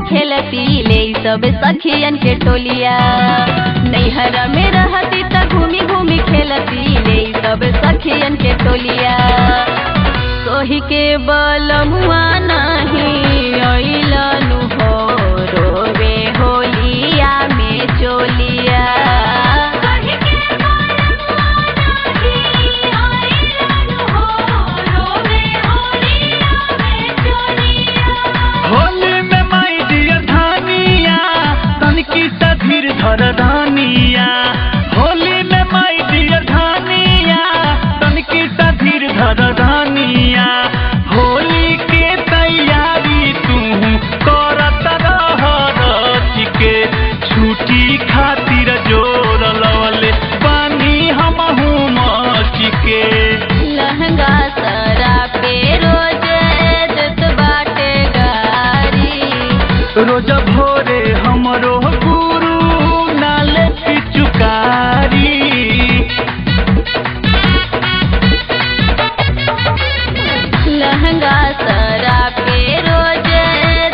खेलती ले सब सखियन के टोलिया। नैहरा में रहती त घूमी घूमी खेलती ले सब सखियन के टोलिया। सोही के बलमुआ नहीं अइलनु हो रोवे होलिया में चोलिया। होली में माई डियर धानिया तनकी सा धीर धर धानिया। होली में माई डियर धानिया तनकी सा धीर धर धानिया। होली के तैयारी तू करत रह रच के छुट्टी खातिर जोर लवले पानी हमहू मच के। लहंगा सरा पे रोज देत बाटे गारी। रोज भोरे हमरो गुरु नाले पिचुकारी। लहंगा सरा पे रोज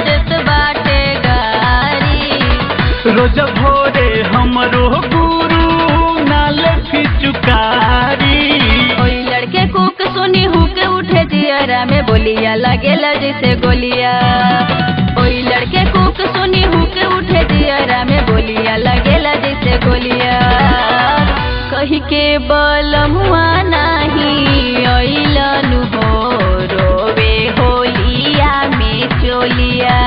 देत बाटे गारी। रोज भोरे हमरो गुरु नाले पिचुकारी। ओई लड़के कुक सुनी हुक उठे जियरा में बोलिया लगेला जैसे गोलिया। ओई लड़के कुक सुनी हुक उठे जियरा में बोलिया लगेला जैसे गोलिया। कही के बलमुआ नहीं अइलनु हो रोवे होलिया में चोलिया।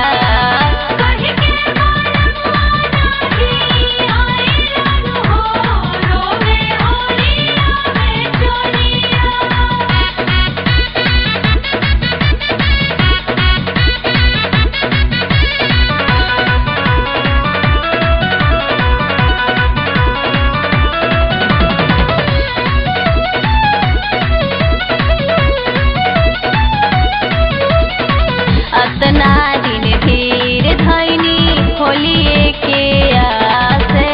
अतना दिन धीर धैनी होलिए के आसे।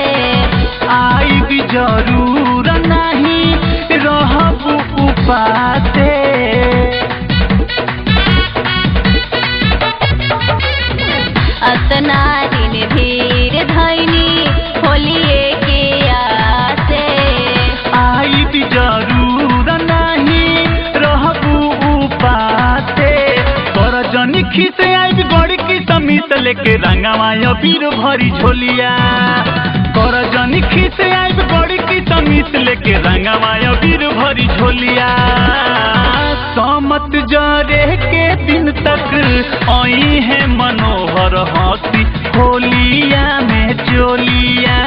आई भी जरूर नहीं रहब उपासे। अतना दिन धीर धैनी होलिए के आसे। आई भी जरूर नहीं रहब उपासे। कर जनी खीस आई भी बड़ी की समीत लेके रंगवा अबीर भरी झोलिया। कर जनी खीस आई भी बड़ी की समीत लेके रंगवा अबीर भरी झोलिया। समत जरे के दिन तक आई है मनोहर हंसी होलिया में चोलिया।